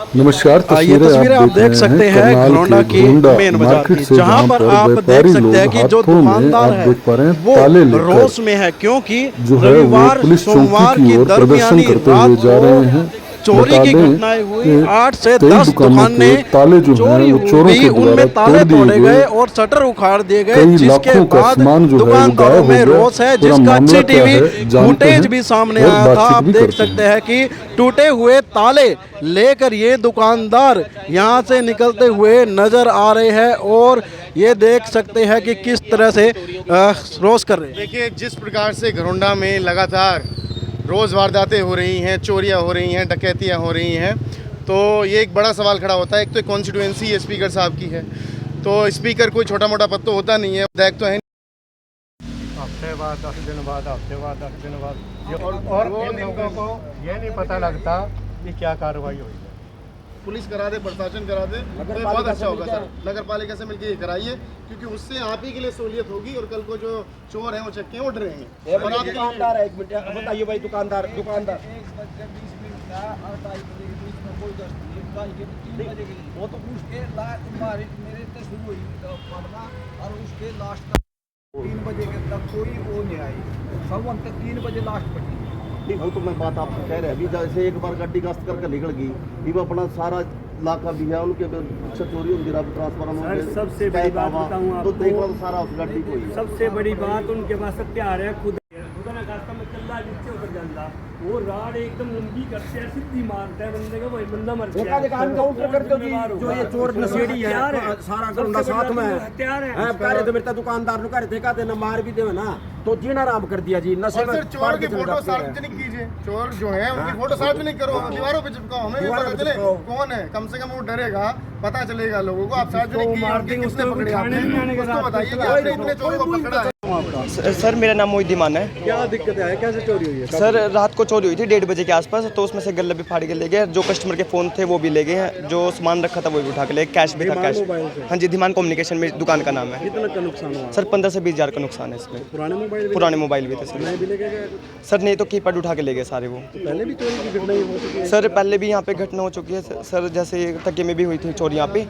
नमस्कार। ये तस्वीरें आप देख सकते हैं घरौंडा की मेन बाजार की, जहां पर आप देख सकते हैं कि जो दुकानदार है वो रोष में है, क्योंकि रविवार सोमवार की दरमियानी रात को चोरी की घटनाएं हुई। 8 से 10 दुकानें चोरी हुई, उनमें ताले तोड़े गए और शटर उखाड़ दिए गए, जिसके बाद दुकानदारों में रोष है, जिसका सीसीटीवी फुटेज भी सामने आया था। आप देख सकते हैं कि टूटे हुए ताले लेकर ये दुकानदार यहाँ से निकलते हुए नजर आ रहे हैं और ये देख सकते हैं कि किस तरह से रोष कर रहे हैं। देखिए, जिस प्रकार से घरौंडा में लगातार रोज़ वारदातें हो रही हैं, चोरियां हो रही हैं, डकैतियां हो रही हैं, तो ये एक बड़ा सवाल खड़ा होता है। एक तो कॉन्स्टिट्यूएंसी स्पीकर साहब की है, तो स्पीकर कोई छोटा मोटा पद तो होता नहीं है, विधायक तो है। हफ्ते बाद 10 दिन बाद, हफ्ते बाद 10 दिन बाद, और इन लोगों को ये नहीं पता लगता कि क्या कार्रवाई हुई है। पुलिस करा दे, प्रशासन करा दे तो बहुत अच्छा होगा सर। नगर पालिका से मिलकर ये कराइए, क्योंकि उससे आप ही के लिए सहूलियत होगी और कल को जो चोर हैं वो चक्के उठ रहे हैं। और आप दुकानदार है, एक मिनट बताइए भाई, दुकानदार वो तो उसके मेरे से शुरू हुई पढ़ना और उसके लास्ट 3 बजे तक कोई वो नहीं आई, सब तक 3 बजे लास्ट पड़ी। नहीं, वो तो मैं बात आपको कह रहे हैं। अभी जैसे एक बार गाड़ी गश्त करके निकल गई, ये वो अपना सारा इलाका भी है, उनके चोरी होगी, ट्रांसफार्मर। सबसे बड़ी बात बताऊं आपको, तो देखो सारा उस गाड़ी को ही। सबसे बड़ी बात उनके पास हथियार है, खुद रास्ता में चल रहा है, नीचे उतर जाता, वो राड एकदम लंबी करते हैं, सीधी मारता है बंदे को, वही बंदा मर गया। जो ये चोर नशेड़ी है, सारा घरौंडा साथ में है, हथियार है। पहले तो मेरे दुकानदार नु घर देखा देना, मार भी देवे ना, तो जीना आराम कर दिया जी। नशे में चोर की फोटो सार्वजनिक कीजिए, चोर जो है उनकी फोटो सार्वजनिक करो, दीवारों पे चिपकाओ, हमें भी पता चले कौन है, कम से कम वो डरेगा, पता चलेगा लोगों को। आप सार्वजनिक कीजिए, किसने पकड़े आपने, उसको बताइए कि आपने इतने चोरों को पकड़ा है। सर मेरा नाम मोहिद्दीमान है। क्या दिक्कत है, कैसे चोरी हुई है? सर रात को चोरी हुई थी 1:30 बजे के आसपास, तो उसमें से गल्ला भी फाड़ के ले गए, जो कस्टमर के फ़ोन थे वो भी ले गए हैं, जो सामान रखा था वो भी उठा के ले गए, कैश भी था, कैश। हाँ जी, धीमान कम्युनिकेशन में दुकान का नाम है। कितना का नुकसान हुआ? सर 15 से 20 हज़ार का नुकसान है इसमें। पुराने मोबाइल भी थे सर। भी ले गए? सर नहीं तो कीपैड उठा के ले गए सारे वो। पहले भी चोरी की घटना हो चुकी है? सर पहले भी यहाँ पे घटना हो चुकी है सर, जैसे तके में भी हुई थी चोरी यहाँ पे।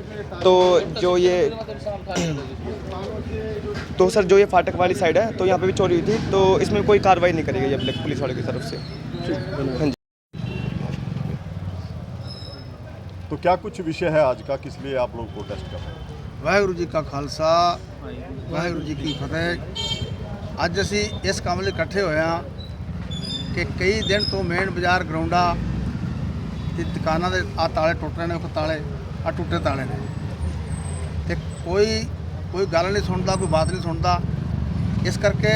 तो जो ये सर जो ये फाटक वाली साइड है, तो यहाँ पे भी चोरी हुई थी, तो इसमें कोई कार्रवाई नहीं करी गई अब पुलिस वालों की तरफ से। हाँ जी। तो क्या कुछ विषय है आज का, किस लिए आप लोग प्रोटेस्ट कर रहे हैं? वाहिगुरू जी का खालसा, वाहिगुरू जी की फतेह। ਅੱਜ ਅਸੀਂ ਇਸ ਕੰਮ ਲਈ ਇਕੱਠੇ ਹੋਏ ਹਾਂ ਕਿ ਕਈ ਦਿਨ ਤੋਂ ਮੇਨ ਬਾਜ਼ਾਰ ਗਰਾਉਂਡਾ ਦੀ ਦੁਕਾਨਾਂ ਦੇ ਆ ਤਾਲੇ ਟੁੱਟ ਰਹੇ ਨੇ, ਉਹ ਤਾਲੇ ਆ ਟੁੱਟੇ ਤਾਲੇ ਨੇ, ਤੇ ਕੋਈ ਗੱਲ ਨਹੀਂ ਸੁਣਦਾ, ਕੋਈ ਬਾਤ ਨਹੀਂ ਸੁਣਦਾ। ਇਸ ਕਰਕੇ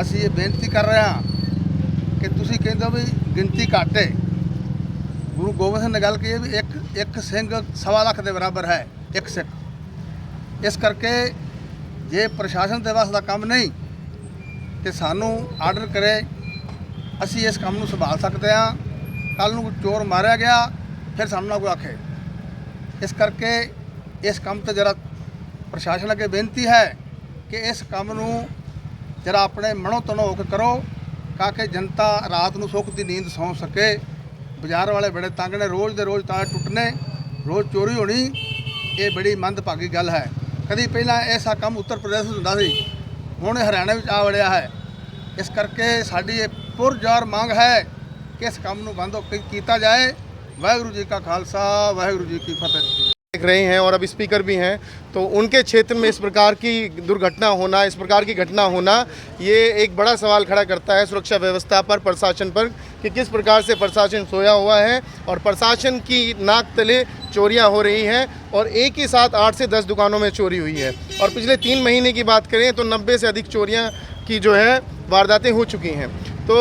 ਅਸੀਂ ਇਹ ਬੇਨਤੀ ਕਰ ਰਹੇ ਹਾਂ ਕਿ ਤੁਸੀਂ ਕਹਿੰਦੇ ਹੋ ਵੀ ਗਿਣਤੀ ਘੱਟ ਹੈ, ਗੁਰੂ ਗੋਬਿੰਦ ਸਿੰਘ ਨੇ ਗੱਲ ਕਹੀ ਹੈ ਵੀ ਇੱਕ ਸਿੰਘ 1.25 ਲੱਖ ਦੇ ਬਰਾਬਰ ਹੈ, ਇੱਕ ਸਿੱਖ। ਇਸ ਕਰਕੇ ਜੇ ਪ੍ਰਸ਼ਾਸਨ ਦੇ ਵੱਸ ਦਾ ਕੰਮ ਨਹੀਂ ਤੇ ਸਾਨੂੰ ਆਰਡਰ ਕਰੇ, ਅਸੀਂ ਇਸ ਕੰਮ ਨੂੰ ਸੰਭਾਲ ਸਕਦੇ ਹਾਂ। ਕੱਲ੍ਹ ਨੂੰ ਚੋਰ ਮਾਰਿਆ ਗਿਆ, ਫਿਰ ਸਾਨੂੰ ਨਾ ਕੋਈ ਆਖੇ। ਇਸ ਕਰਕੇ ਇਸ ਕੰਮ ਤੇ ਜਰਾ ਪ੍ਰਸ਼ਾਸਨ ਅੱਗੇ ਬੇਨਤੀ ਹੈ ਕਿ ਇਸ ਕੰਮ ਨੂੰ ਜਰਾ ਆਪਣੇ ਮਨੋਂ ਤਨੋਂ ਹੋ ਕੇ ਕਰੋ, ਤਾਂ ਕਿ ਜਨਤਾ ਰਾਤ ਨੂੰ ਸੁੱਖ ਦੀ ਨੀਂਦ ਸੌਂ ਸਕੇ। ਬਾਜ਼ਾਰ ਵਾਲੇ ਬੜੇ ਤੰਗ ਨੇ, ਰੋਜ਼ ਦੇ ਰੋਜ਼ ਤਾਲੇ ਟੁੱਟਣੇ, ਰੋਜ਼ ਚੋਰੀ ਹੋਣੀ, ਇਹ ਬੜੀ ਮੰਦਭਾਗੀ ਗੱਲ ਹੈ। ਕਦੀ ਪਹਿਲਾਂ ਐਸਾ ਕੰਮ ਉੱਤਰ ਪ੍ਰਦੇਸ਼ ਵਿੱਚ ਹੁੰਦਾ ਸੀ, ਹੁਣ ਇਹ ਹਰਿਆਣਾ ਵਿੱਚ ਆ ਵੜਿਆ ਹੈ। ਇਸ ਕਰਕੇ ਸਾਡੀ ਇਹ ਪੁਰਜ਼ੋਰ ਮੰਗ ਹੈ ਕਿ ਇਸ ਕੰਮ ਨੂੰ ਬੰਦ ਕੀਤਾ ਜਾਏ। ਵਾਹਿਗੁਰੂ ਜੀ ਕਾ ਖਾਲਸਾ, ਵਾਹਿਗੁਰੂ ਜੀ ਕੀ ਫਤਿਹ। देख रहे हैं और अब स्पीकर भी हैं, तो उनके क्षेत्र में इस प्रकार की दुर्घटना होना, इस प्रकार की घटना होना, ये एक बड़ा सवाल खड़ा करता है सुरक्षा व्यवस्था पर, प्रशासन पर, कि किस प्रकार से प्रशासन सोया हुआ है और प्रशासन की नाक तले चोरियां हो रही हैं। और एक ही साथ 8 से 10 दुकानों में चोरी हुई है, और पिछले 3 महीने की बात करें तो 90 से अधिक चोरियां की जो है वारदातें हो चुकी हैं। तो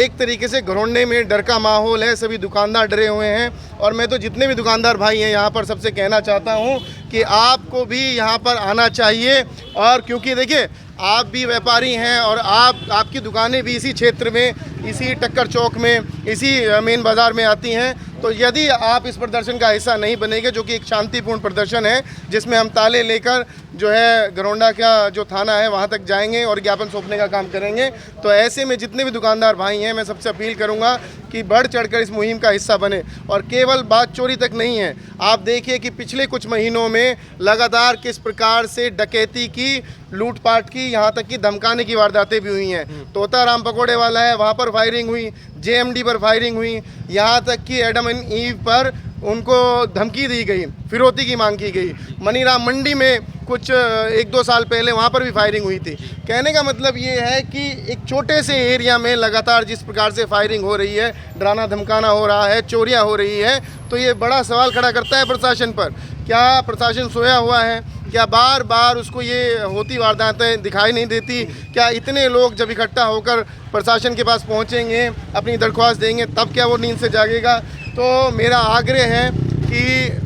एक तरीके से घरौंडे में डर का माहौल है, सभी दुकानदार डरे हुए हैं। और मैं तो जितने भी दुकानदार भाई हैं यहाँ पर सबसे कहना चाहता हूँ कि आपको भी यहाँ पर आना चाहिए। और क्योंकि देखिए आप भी व्यापारी हैं और आपकी दुकानें भी इसी क्षेत्र में, इसी टक्कर चौक में, इसी मेन बाज़ार में आती हैं, तो यदि आप इस प्रदर्शन का हिस्सा नहीं बनेंगे, जो कि एक शांतिपूर्ण प्रदर्शन है जिसमें हम ताले लेकर जो है गरौंडा का जो थाना है वहाँ तक जाएंगे और ज्ञापन सौंपने का काम करेंगे, तो ऐसे में जितने भी दुकानदार भाई हैं मैं सबसे अपील करूँगा कि बढ़ चढ़कर इस मुहिम का हिस्सा बने। और केवल बात चोरी तक नहीं है, आप देखिए कि पिछले कुछ महीनों में लगातार किस प्रकार से डकैती की, लूटपाट की, यहाँ तक कि धमकाने की वारदातें भी हुई हैं। तोताराम पकौड़े वाला है, वहाँ पर फायरिंग हुई, JMD पर फायरिंग हुई, यहाँ तक कि एडम एंड ईव पर उनको धमकी दी गई, फिरौती की मांग की गई। मनीराम मंडी में कुछ 1-2 साल पहले वहाँ पर भी फायरिंग हुई थी। कहने का मतलब ये है कि एक छोटे से एरिया में लगातार जिस प्रकार से फायरिंग हो रही है, डराना धमकाना हो रहा है, चोरियाँ हो रही है, तो ये बड़ा सवाल खड़ा करता है प्रशासन पर। क्या प्रशासन सोया हुआ है? क्या बार बार उसको ये होती वारदातें दिखाई नहीं देती? क्या इतने लोग जब इकट्ठा होकर प्रशासन के पास पहुंचेंगे, अपनी दरख्वास्त देंगे, तब क्या वो नींद से जागेगा? तो मेरा आग्रह है कि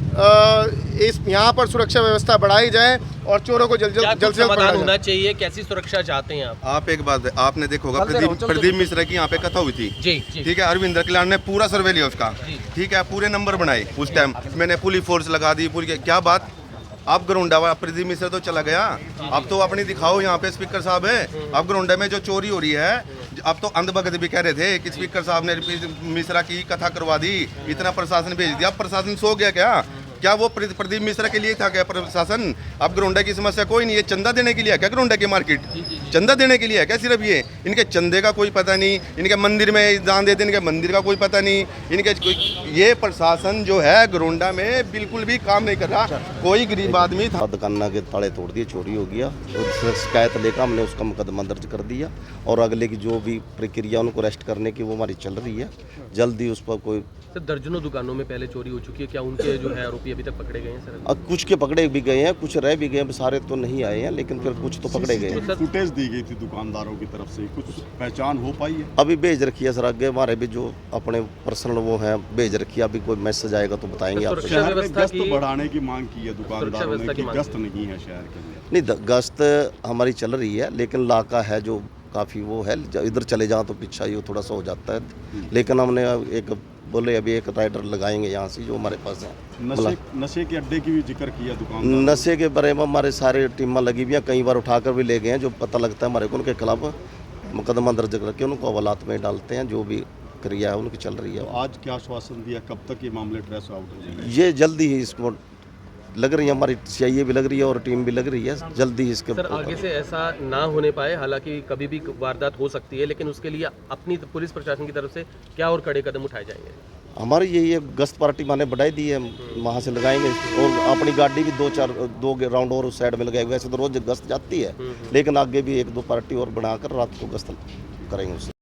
इस यहाँ पर सुरक्षा व्यवस्था बढ़ाई जाए और चोरों को जल्द से जल्द समाधान होना चाहिए। कैसी सुरक्षा चाहते हैं आप? एक बात आपने देखा होगा, प्रदीप मिश्रा की यहाँ पे कथा हुई थी, जी। ठीक है। अरविंदर कल्याण ने पूरा सर्वे लिया उसका, ठीक है, पूरे नंबर बनाए उस टाइम, मैंने पुलिस फोर्स लगा दी पूरी। क्या बात, आप गरौंडा प्रदीप मिश्रा तो चला गया, अब तो अपनी दिखाओ यहाँ पे स्पीकर साहब है। अब गरौंडा में जो चोरी हो रही है, अब तो अंधभगत भी कह रहे थे कि स्पीकर साहब ने मिश्रा की कथा करवा दी, इतना प्रशासन भेज दिया। अब प्रशासन सो गया क्या वो प्रदीप मिश्रा के लिए था क्या प्रशासन? अब गरौंडा की समस्या कोई नहीं है, चंदा देने के लिए है क्या गरौंडा की मार्केट? चंदा देने के लिए है क्या सिर्फ ये? इनके चंदे का कोई पता नहीं, इनके मंदिर में दान देते इनके मंदिर का कोई पता नहीं, इनके ये प्रशासन जो है गरौंडा में बिल्कुल भी काम नहीं कर रहा। कोई गरीब आदमी था, दुकान के ताले तोड़ दिए, चोरी हो गया, उससे शिकायत लेकर हमने उसका मुकदमा दर्ज कर दिया और अगले की जो भी प्रक्रिया उनको अरेस्ट करने की वो हमारी चल रही है। जल्दी उस पर कोई दर्जनों दुकानों में पहले चोरी हो चुकी है, क्या उनके जो है आरोपी अभी तक पकड़े गए हैं सर? कुछ के पकड़े भी गए हैं, कुछ रह भी गए हैं, सारे तो नहीं आए हैं, लेकिन फिर कुछ तो पकड़े गए हैं। फुटेज दी गई थी दुकानदारों की तरफ से, कुछ पहचान हो पाई है? अभी भेज रखी है सर, आगे हमारे भी जो अपने पर्सनल वो हैं भेज रखी है, अभी कोई मैसेज आएगा तो बताएंगे आपको। शहर में गश्त बढ़ाने की मांग की है दुकानदारों ने कि गश्त नहीं है शहर के अंदर। नहीं, गश्त हमारी चल रही है, लेकिन इलाका है जो काफ़ी वो है, इधर चले जाओ तो पीछा ये थोड़ा सा हो जाता है। लेकिन हमने एक बोले अभी एक राइडर लगाएंगे यहाँ से जो हमारे पास है। नशे के अड्डे की भी जिक्र किया दुकान। नशे के बारे में हमारे सारे टीमां लगी हुई हैं, कई बार उठाकर भी ले गए हैं। जो पता लगता है हमारे को उनके खिलाफ मुकदमा दर्ज करके उनको हवालात में डालते हैं, जो भी क्रिया है उनकी चल रही है। तो आज क्या आश्वासन दिया, कब तक ये मामले ट्रेस आउट हो जाएंगे? ये जल्दी ही इसको लग रही है, हमारी CIA भी लग रही है और टीम भी लग रही है, जल्दी इसके सर आगे से ऐसा ना होने पाए। हालांकि कभी भी वारदात हो सकती है, लेकिन उसके लिए अपनी पुलिस प्रशासन की तरफ से क्या और कड़े कदम उठाए जाएंगे? हमारी यही है, गश्त पार्टी माने बढ़ाई दी है, वहाँ से लगाएंगे और अपनी गाड़ी भी 2 राउंड और उस साइड में लगाएंगे। वैसे तो रोज गश्त जाती है, लेकिन आगे भी 1-2 पार्टी और बनाकर रात को गश्त करेंगे उससे।